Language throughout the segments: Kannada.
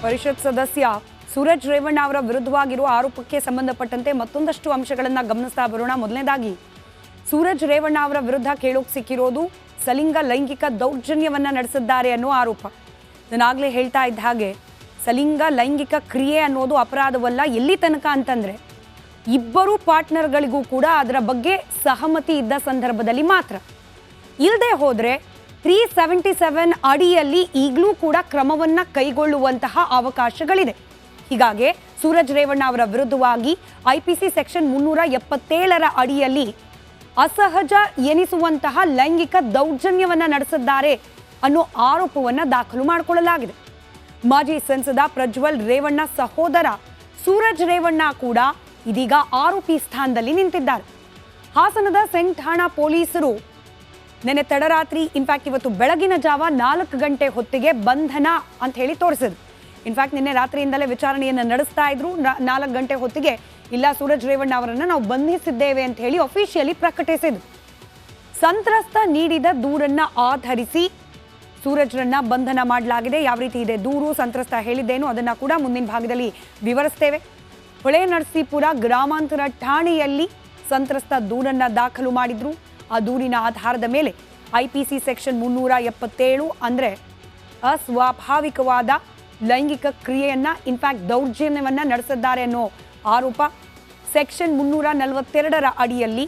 ಪರಿಷತ್ ಸದಸ್ಯ ಸೂರಜ್ ರೇವಣ್ಣ ಅವರ ವಿರುದ್ಧವಾಗಿರುವ ಆರೋಪಕ್ಕೆ ಸಂಬಂಧಪಟ್ಟಂತೆ ಮತ್ತೊಂದಷ್ಟು ಅಂಶಗಳನ್ನು ಗಮನಿಸ್ತಾ ಬರೋಣ. ಮೊದಲನೇದಾಗಿ ಸೂರಜ್ ರೇವಣ್ಣ ಅವರ ವಿರುದ್ಧ ಕೇಳೋಕೆ ಸಿಕ್ಕಿರೋದು ಸಲಿಂಗ ಲೈಂಗಿಕ ದೌರ್ಜನ್ಯವನ್ನ ನಡೆಸಿದ್ದಾರೆ ಅನ್ನೋ ಆರೋಪ. ನಾನಾಗಲೇ ಹೇಳ್ತಾ ಇದ್ದ ಹಾಗೆ ಸಲಿಂಗ ಲೈಂಗಿಕ ಕ್ರಿಯೆ ಅನ್ನೋದು ಅಪರಾಧವಲ್ಲ. ಎಲ್ಲಿ ತನಕ ಅಂತಂದ್ರೆ ಇಬ್ಬರು ಪಾರ್ಟ್ನರ್ಗಳಿಗೂ ಕೂಡ ಅದರ ಬಗ್ಗೆ ಸಹಮತಿ ಇದ್ದ ಸಂದರ್ಭದಲ್ಲಿ ಮಾತ್ರ. ಇಲ್ಲದೆ ಹೋದ್ರೆ 377 ಅಡಿಯಲ್ಲಿ ಈಗಲೂ ಕೂಡ ಕ್ರಮವನ್ನ ಕೈಗೊಳ್ಳುವಂತಹ ಅವಕಾಶಗಳಿದೆ. ಹೀಗಾಗಿ ಸೂರಜ್ ರೇವಣ್ಣ ಅವರ ವಿರುದ್ಧವಾಗಿ IPC ಸೆಕ್ಷನ್ 377 ಅಡಿಯಲ್ಲಿ ಅಸಹಜ ಎನಿಸುವಂತಹ ಲೈಂಗಿಕ ದೌರ್ಜನ್ಯವನ್ನ ನಡೆಸಿದ್ದಾರೆ ಅನ್ನೋ ಆರೋಪವನ್ನ ದಾಖಲು ಮಾಡಿಕೊಳ್ಳಲಾಗಿದೆ. ಮಾಜಿ ಸಂಸದ ಪ್ರಜ್ವಲ್ ರೇವಣ್ಣ ಸಹೋದರ ಸೂರಜ್ ರೇವಣ್ಣ ಕೂಡ ಇದೀಗ ಆರೋಪಿ ಸ್ಥಾನದಲ್ಲಿ ನಿಂತಿದ್ದಾರೆ. ಹಾಸನದ ಸೆಂಟ್ ಠಾಣಾ ಪೊಲೀಸರು ನೆನ್ನೆ ತಡರಾತ್ರಿ ಇನ್ಫ್ಯಾಕ್ಟ್ ಇವತ್ತು ಬೆಳಗಿನ ಜಾವ 4 ಗಂಟೆ ಹೊತ್ತಿಗೆ ಬಂಧನ ಅಂತ ಹೇಳಿ ತೋರಿಸಿದ್ರು. ಇನ್ಫ್ಯಾಕ್ಟ್ ನಿನ್ನೆ ರಾತ್ರಿಯಿಂದಲೇ ವಿಚಾರಣೆಯನ್ನು ನಡೆಸ್ತಾ ಇದ್ರು. 4 ಗಂಟೆ ಹೊತ್ತಿಗೆ ಇಲ್ಲ ಸೂರಜ್ ರೇವಣ್ಣ ಅವರನ್ನು ನಾವು ಬಂಧಿಸಿದ್ದೇವೆ ಅಂತ ಹೇಳಿ ಅಫಿಷಿಯಲಿ ಪ್ರಕಟಿಸಿದ್ರು. ಸಂತ್ರಸ್ತ ನೀಡಿದ ದೂರನ್ನ ಆಧರಿಸಿ ಸೂರಜ್ರನ್ನ ಬಂಧನ ಮಾಡಲಾಗಿದೆ. ಯಾವ ರೀತಿ ಇದೆ ದೂರು, ಸಂತ್ರಸ್ತ ಹೇಳಿದ್ದೇನು ಅದನ್ನ ಕೂಡ ಮುಂದಿನ ಭಾಗದಲ್ಲಿ ವಿವರಿಸ್ತೇವೆ. ಹೊಳೆ ನರಸೀಪುರ ಗ್ರಾಮಾಂತರ ಠಾಣೆಯಲ್ಲಿ ಸಂತ್ರಸ್ತ ದೂರನ್ನ ದಾಖಲು ಮಾಡಿದ್ರು. ಆ ದೂರಿನ ಆಧಾರದ ಮೇಲೆ IPC ಸೆಕ್ಷನ್ 377 ಅಂದ್ರೆ ಅಸ್ವಾಭಾವಿಕವಾದ ಲೈಂಗಿಕ ಕ್ರಿಯೆಯನ್ನ ಇನ್ಫ್ಯಾಕ್ಟ್ ದೌರ್ಜನ್ಯವನ್ನ ನಡೆಸಿದ್ದಾರೆ ಅನ್ನೋ ಆರೋಪ. ಸೆಕ್ಷನ್ 342 ಅಡಿಯಲ್ಲಿ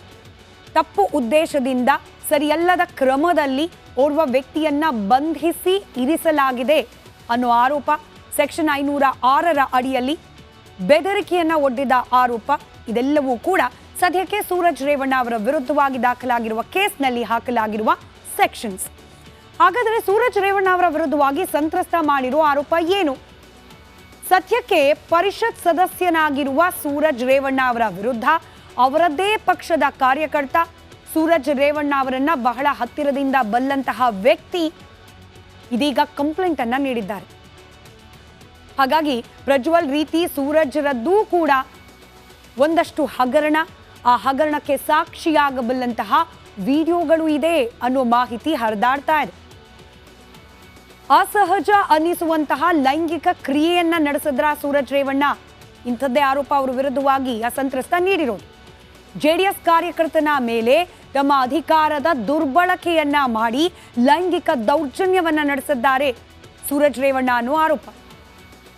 ತಪ್ಪು ಉದ್ದೇಶದಿಂದ ಸರಿಯಲ್ಲದ ಕ್ರಮದಲ್ಲಿ ಓರ್ವ ವ್ಯಕ್ತಿಯನ್ನ ಬಂಧಿಸಿ ಇರಿಸಲಾಗಿದೆ ಅನ್ನೋ ಆರೋಪ. ಸೆಕ್ಷನ್ 506 ಅಡಿಯಲ್ಲಿ ಬೆದರಿಕೆಯನ್ನ ಒಡ್ಡಿದ ಆರೋಪ. ಇದೆಲ್ಲವೂ ಕೂಡ ಸದ್ಯಕ್ಕೆ ಸೂರಜ್ ರೇವಣ್ಣ ಅವರ ವಿರುದ್ಧವಾಗಿ ದಾಖಲಾಗಿರುವ ಕೇಸ್ನಲ್ಲಿ ಹಾಕಲಾಗಿರುವ ಸೆಕ್ಷನ್ಸ್. ಹಾಗಾದರೆ ಸೂರಜ್ ರೇವಣ್ಣ ಅವರ ವಿರುದ್ಧವಾಗಿ ಸಂತ್ರಸ್ತ ಮಾಡಿರುವ ಆರೋಪ ಏನು? ಸದ್ಯಕ್ಕೆ ಪರಿಷತ್ ಸದಸ್ಯನಾಗಿರುವ ಸೂರಜ್ ರೇವಣ್ಣ ಅವರ ವಿರುದ್ಧ ಅವರದ್ದೇ ಪಕ್ಷದ ಕಾರ್ಯಕರ್ತ ಸೂರಜ್ ರೇವಣ್ಣ ಅವರನ್ನ ಬಹಳ ಹತ್ತಿರದಿಂದ ಬಲ್ಲಂತಹ ವ್ಯಕ್ತಿ ಇದೀಗ ಕಂಪ್ಲೇಂಟ್ ಅನ್ನ ನೀಡಿದ್ದಾರೆ. ಹಾಗಾಗಿ ಪ್ರಜ್ವಲ್ ರೀತಿ ಸೂರಜ್ರದ್ದೂ ಕೂಡ ಒಂದಷ್ಟು ಹಗರಣ, ಆ ಹಗರಣಕ್ಕೆ ಸಾಕ್ಷಿಯಾಗಬಲ್ಲಂತಹ ವಿಡಿಯೋಗಳು ಇದೆ ಅನ್ನೋ ಮಾಹಿತಿ ಹರಿದಾಡ್ತಾ ಇದೆ. ಅಸಹಜ ಅನ್ನಿಸುವಂತಹ ಲೈಂಗಿಕ ಕ್ರಿಯೆಯನ್ನ ನಡೆಸಿದ್ರ ಸೂರಜ್ ರೇವಣ್ಣ, ಇಂಥದ್ದೇ ಆರೋಪ ಅವರ ವಿರುದ್ಧವಾಗಿ ಅಸಂತ್ರಸ್ತ ನೀಡಿರೋದು. JDS ಕಾರ್ಯಕರ್ತನ ಮೇಲೆ ತಮ್ಮ ಅಧಿಕಾರದ ದುರ್ಬಳಕೆಯನ್ನ ಮಾಡಿ ಲೈಂಗಿಕ ದೌರ್ಜನ್ಯವನ್ನ ನಡೆಸಿದ್ದಾರೆ ಸೂರಜ್ ರೇವಣ್ಣ ಅನ್ನೋ ಆರೋಪ.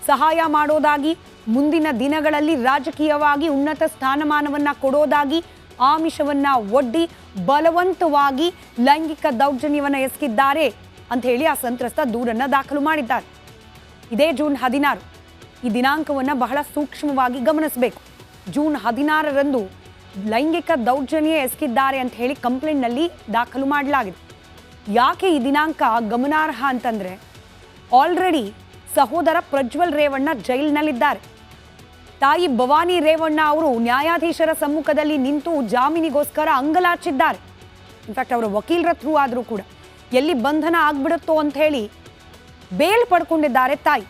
ಸಹಾಯ ಮಾಡೋದಾಗಿ, ಮುಂದಿನ ದಿನಗಳಲ್ಲಿ ರಾಜಕೀಯವಾಗಿ ಉನ್ನತ ಸ್ಥಾನಮಾನವನ್ನ ಕೊಡೋದಾಗಿ ಆಮಿಷವನ್ನ ಒಡ್ಡಿ ಬಲವಂತವಾಗಿ ಲೈಂಗಿಕ ದೌರ್ಜನ್ಯವನ್ನ ಎಸಗಿದ್ದಾರೆ ಅಂತ ಹೇಳಿ ಆ ಸಂತ್ರಸ್ತ ದೂರನ್ನ ದಾಖಲು ಮಾಡಿದ್ದಾರೆ. ಇದೇ ಜೂನ್ 16. ಈ ದಿನಾಂಕವನ್ನ ಬಹಳ ಸೂಕ್ಷ್ಮವಾಗಿ ಗಮನಿಸಬೇಕು. ಜೂನ್ 16ರಂದು ಲೈಂಗಿಕ ದೌರ್ಜನ್ಯ ಎಸಗಿದ್ದಾರೆ ಅಂತ ಹೇಳಿ ಕಂಪ್ಲೇಂಟ್ನಲ್ಲಿ ದಾಖಲು ಮಾಡಲಾಗಿದೆ. ಯಾಕೆ ಈ ದಿನಾಂಕ ಗಮನಾರ್ಹ ಅಂತಂದ್ರೆ ಆಲ್ರೆಡಿ ಸಹೋದರ ಪ್ರಜ್ವಲ್ ರೇವಣ್ಣ ಜೈಲಿನಲ್ಲಿದ್ದಾರೆ. ತಾಯಿ ಭವಾನಿ ರೇವಣ್ಣ ಅವರು ನ್ಯಾಯಾಧೀಶರ ಸಮ್ಮುಖದಲ್ಲಿ ನಿಂತು ಜಾಮೀನಿಗೋಸ್ಕರ ಅಂಗಲಾಚಿದ್ದಾರೆ. ಇನ್ಫ್ಯಾಕ್ಟ್ ಅವರ ವಕೀಲರ ಥ್ರೂ ಆದರೂ ಕೂಡ ಎಲ್ಲಿ ಬಂಧನ ಆಗ್ಬಿಡುತ್ತೋ ಅಂತ ಹೇಳಿ ಬೇಲ್ ಪಡ್ಕೊಂಡಿದ್ದಾರೆ ತಾಯಿ.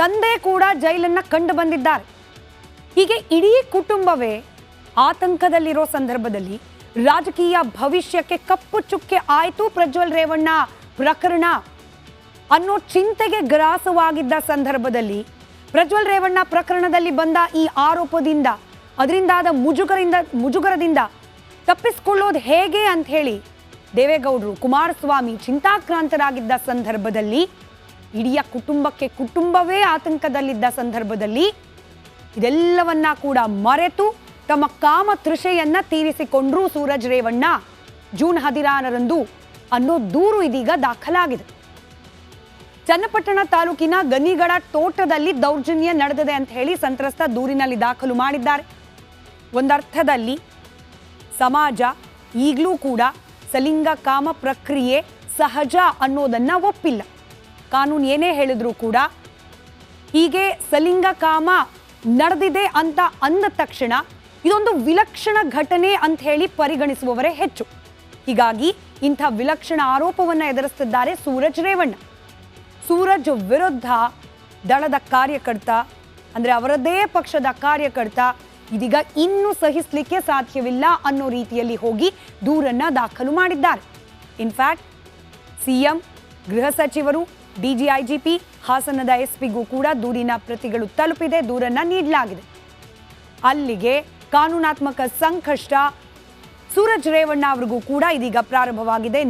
ತಂದೆ ಕೂಡ ಜೈಲನ್ನ ಕಂಡು ಬಂದಿದ್ದಾರೆ. ಹೀಗೆ ಇಡೀ ಕುಟುಂಬವೇ ಆತಂಕದಲ್ಲಿರೋ ಸಂದರ್ಭದಲ್ಲಿ ರಾಜಕೀಯ ಭವಿಷ್ಯಕ್ಕೆ ಕಪ್ಪು ಚುಕ್ಕೆ ಆಯ್ತು ಪ್ರಜ್ವಲ್ ರೇವಣ್ಣ ಪ್ರಕರಣ ಅನ್ನೋ ಚಿಂತೆಗೆ ಗ್ರಾಸವಾಗಿದ್ದ ಸಂದರ್ಭದಲ್ಲಿ ಪ್ರಜ್ವಲ್ ರೇವಣ್ಣ ಪ್ರಕರಣದಲ್ಲಿ ಬಂದ ಈ ಆರೋಪದಿಂದ ಅದರಿಂದಾದ ಮುಜುಗರದಿಂದ ತಪ್ಪಿಸಿಕೊಳ್ಳೋದು ಹೇಗೆ ಅಂತ ಹೇಳಿ ದೇವೇಗೌಡರು, ಕುಮಾರಸ್ವಾಮಿ ಚಿಂತಾಕ್ರಾಂತರಾಗಿದ್ದ ಸಂದರ್ಭದಲ್ಲಿ, ಇಡೀ ಕುಟುಂಬವೇ ಆತಂಕದಲ್ಲಿದ್ದ ಸಂದರ್ಭದಲ್ಲಿ ಇದೆಲ್ಲವನ್ನ ಕೂಡ ಮರೆತು ತಮ್ಮ ಕಾಮ ತೃಷೆಯನ್ನ ತೀರಿಸಿಕೊಂಡ್ರು ಸೂರಜ್ ರೇವಣ್ಣ ಜೂನ್ 16ರಂದು ಅನ್ನೋ ದೂರು ಇದೀಗ ದಾಖಲಾಗಿದೆ. ಚನ್ನಪಟ್ಟಣ ತಾಲೂಕಿನ ಗನಿಗಡ ತೋಟದಲ್ಲಿ ದೌರ್ಜನ್ಯ ನಡೆದಿದೆ ಅಂತ ಹೇಳಿ ಸಂತ್ರಸ್ತ ದೂರಿನಲ್ಲಿ ದಾಖಲು ಮಾಡಿದ್ದಾರೆ. ಒಂದರ್ಥದಲ್ಲಿ ಸಮಾಜ ಈಗಲೂ ಕೂಡ ಸಲಿಂಗ ಕಾಮ ಪ್ರಕ್ರಿಯೆ ಸಹಜ ಅನ್ನೋದನ್ನ ಒಪ್ಪಿಲ್ಲ. ಕಾನೂನು ಏನೇ ಹೇಳಿದ್ರು ಕೂಡ ಹೀಗೆ ಸಲಿಂಗ ಕಾಮ ನಡೆದಿದೆ ಅಂತ ಅಂದ ತಕ್ಷಣ ಇದೊಂದು ವಿಲಕ್ಷಣ ಘಟನೆ ಅಂತ ಹೇಳಿ ಪರಿಗಣಿಸುವವರೇ ಹೆಚ್ಚು. ಹೀಗಾಗಿ ಇಂಥ ವಿಲಕ್ಷಣ ಆರೋಪವನ್ನ ಎದುರಿಸುತ್ತಿದ್ದಾರೆ ಸೂರಜ್ ರೇವಣ್ಣ. ಸೂರಜ್ ವಿರುದ್ಧ ದಳದ ಕಾರ್ಯಕರ್ತ ಅಂದ್ರೆ ಅವರದೇ ಪಕ್ಷದ ಕಾರ್ಯಕರ್ತ ಇದೀಗ ಇನ್ನೂ ಸಹಿಸಲಿಕ್ಕೆ ಸಾಧ್ಯವಿಲ್ಲ ಅನ್ನೋ ರೀತಿಯಲ್ಲಿ ಹೋಗಿ ದೂರನ್ನ ದಾಖಲು ಮಾಡಿದ್ದಾರೆ. ಇನ್ಫ್ಯಾಕ್ಟ್ ಸಿಎಂ, ಗೃಹ ಸಚಿವರು, ಡಿಜಿಐಜಿಪಿ ಹಾಸನದ ಎಸ್ಪಿಗೂ ಕೂಡ ದೂರಿನ ಪ್ರತಿಗಳು ತಲುಪಿದೆ, ದೂರನ್ನ ನೀಡಲಾಗಿದೆ. ಅಲ್ಲಿಗೆ ಕಾನೂನಾತ್ಮಕ ಸಂಕಷ್ಟ ಸೂರಜ್ ರೇವಣ್ಣ ಅವರಿಗೂ ಕೂಡ ಇದೀಗ ಪ್ರಾರಂಭವಾಗಿದೆ.